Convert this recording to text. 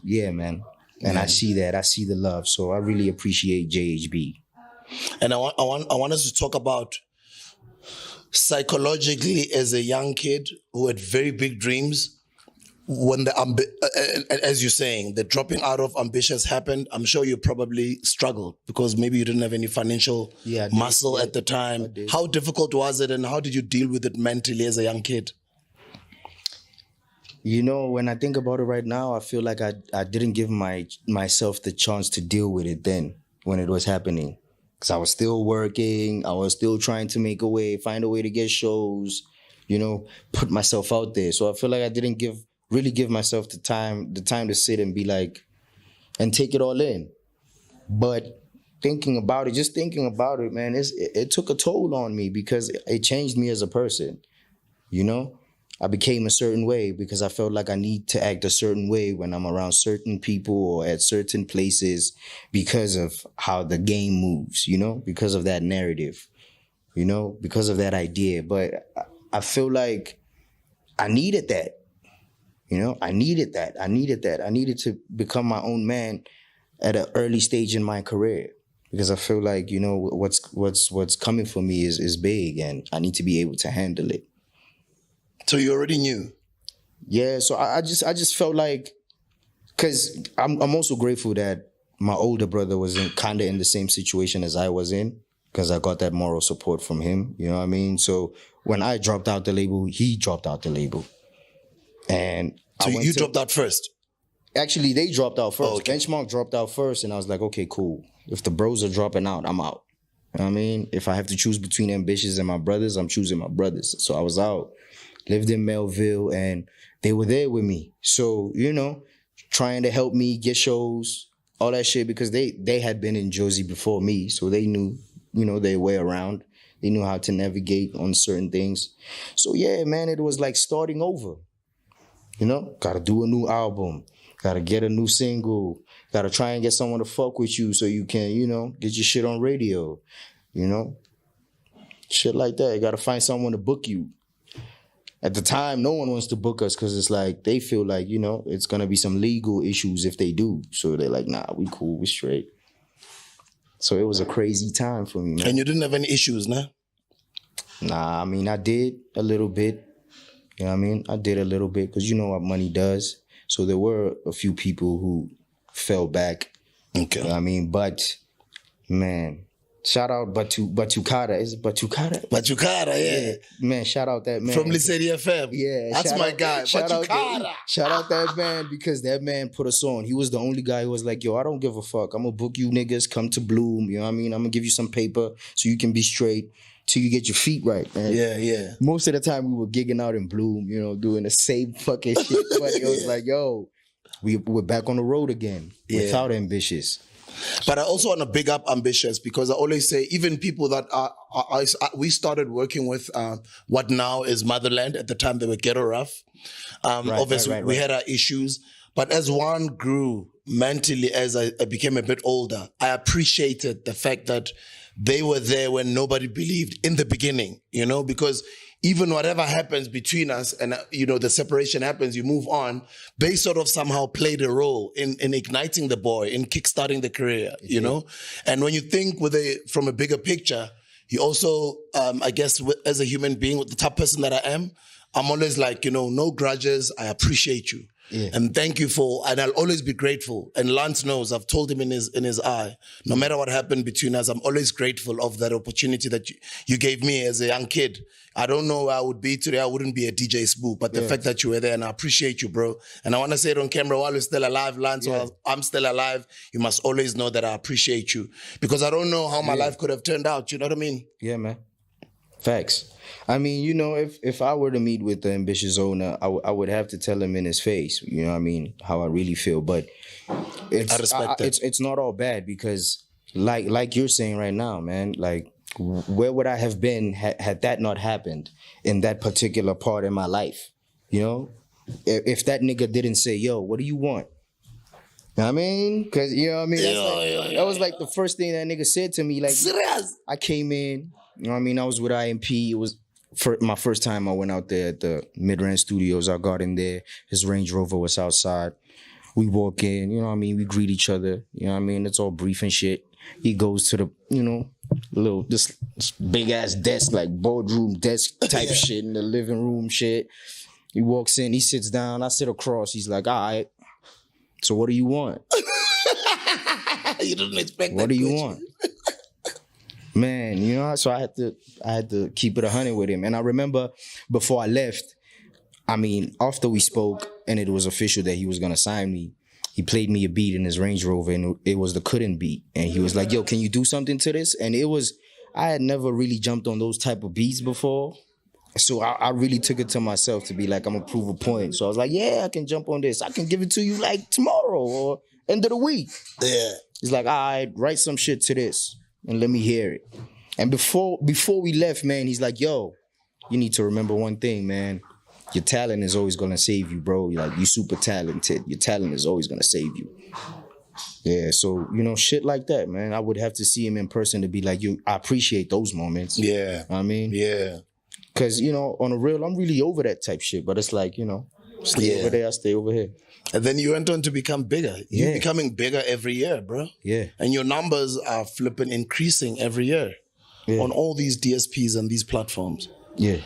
yeah, man. And I see that. I see the love. So I really appreciate JHB. And I want us to talk about psychologically as a young kid who had very big dreams. When as you're saying, the dropping out of Ambitiouz happened, I'm sure you probably struggled because maybe you didn't have any financial muscle at the time. How difficult was it, and how did you deal with it mentally as a young kid? You know, when I think about it right now, I feel like I didn't give myself the chance to deal with it then when it was happening. Because I was still working, I was still trying to find a way to get shows, you know, put myself out there. So I feel like I didn't really give myself the time to sit and be like, and take it all in. But thinking about it, man, it took a toll on me because it changed me as a person, you know? I became a certain way because I felt like I need to act a certain way when I'm around certain people or at certain places because of how the game moves, you know, because of that narrative, you know, because of that idea. But I feel like I needed that, you know, I needed that. I needed to become my own man at an early stage in my career because I feel like, you know, what's coming for me is big and I need to be able to handle it. So you already knew? Yeah, so I just felt like, because I'm also grateful that my older brother was kind of in the same situation as I was in, because I got that moral support from him, you know what I mean? So when I dropped out the label, he dropped out the label. And so you dropped out first? Actually, they dropped out first. Oh, okay. Benchmark dropped out first, and I was like, okay, cool. If the bros are dropping out, I'm out. You know what I mean? If I have to choose between Ambitiouz and my brothers, I'm choosing my brothers. So I was out. Lived in Melville, and they were there with me. So, you know, trying to help me get shows, all that shit, because they had been in Jersey before me, so they knew, you know, their way around. They knew how to navigate on certain things. So, yeah, man, it was like starting over. You know, gotta do a new album, gotta get a new single, gotta try and get someone to fuck with you so you can, you know, get your shit on radio, you know? Shit like that. You gotta find someone to book you. At the time, no one wants to book us because it's like, they feel like, you know, it's going to be some legal issues if they do. So they're like, nah, we cool, we straight. So it was a crazy time for me, man. And you didn't have any issues, nah? Nah, I mean, I did a little bit. You know what I mean? I did a little bit because you know what money does. So there were a few people who fell back. Okay. You know what I mean? But, man... Shout out Batukara. Is it Batukara? Batukara, yeah. Man, shout out that man. From Lisedi FM. Yeah. That's my guy. Batukara. Shout out that man because that man put us on. He was the only guy who was like, yo, I don't give a fuck. I'm going to book you niggas. Come to Bloom. You know what I mean? I'm going to give you some paper so you can be straight till you get your feet right, man. Yeah, yeah. Most of the time we were gigging out in Bloom, you know, doing the same fucking shit. But it was like, yo, we're back on the road again without Ambitiouz. But I also want to big up Ambitiouz because I always say, even people that we started working with what now is Motherland. At the time, they were Ghetto Rough. Obviously, we had our issues. But as one grew mentally, as I became a bit older, I appreciated the fact that they were there when nobody believed in the beginning, you know, because even whatever happens between us and, you know, the separation happens, you move on, they sort of somehow played a role in igniting the boy, in kickstarting the career, you know? And when you think from a bigger picture, you also, I guess, as a human being, with the type of person that I am, I'm always like, you know, no grudges, I appreciate you. Yeah. And thank you and I'll always be grateful. And Lance knows, I've told him in his eye, no matter what happened between us, I'm always grateful of that opportunity that you gave me as a young kid. I don't know where I would be today. I wouldn't be a DJ Spook, but the fact that you were there, and I appreciate you, bro. And I want to say it on camera while you're still alive, Lance, while I'm still alive, you must always know that I appreciate you, because I don't know how my life could have turned out. You know what I mean? Yeah, man. Facts. I mean, you know, if I were to meet with the Ambitiouz owner, I would have to tell him in his face, you know what I mean, how I really feel. But I respect that. It's not all bad because like you're saying right now, man, like, where would I have been had that not happened in that particular part in my life? You know, if that nigga didn't say, yo, what do you want? You know what I mean? Because, you know what I mean? That was like the first thing that nigga said to me. Like, serious? I came in, you know what I mean? I was with IMP. It was my first time I went out there at the Mid-Range Studios. I got in there. His Range Rover was outside. We walk in, you know what I mean? We greet each other, you know what I mean? It's all brief and shit. He goes to the, you know, this big ass desk, like boardroom desk type shit in the living room shit. He walks in, he sits down, I sit across. He's like, all right, so what do you want? You didn't expect what do you want? Man, you know, so I had to keep it 100 with him. And I remember before I left, I mean, after we spoke and it was official that he was gonna sign me, he played me a beat in his Range Rover, and it was the Couldn't beat. And he was like, yo, can you do something to this? And I had never really jumped on those type of beats before. So I really took it to myself to be like, I'm gonna prove a point. So I was like, yeah, I can jump on this. I can give it to you like tomorrow or end of the week. Yeah. He's like, all right, write some shit to this and let me hear it. And before we left, man, he's like, yo, you need to remember one thing, man. Your talent is always gonna save you, bro. Like, you super talented. Your talent is always gonna save you. Yeah, so, you know, shit like that, man. I would have to see him in person to be like, I appreciate those moments. Yeah. You know what I mean? Yeah. Because, you know, on the real, I'm really over that type shit. But it's like, you know, stay over there, I stay over here. And then you went on to become bigger. You're becoming bigger every year, bro. Yeah. And your numbers are flipping increasing every year on all these DSPs and these platforms. Yeah.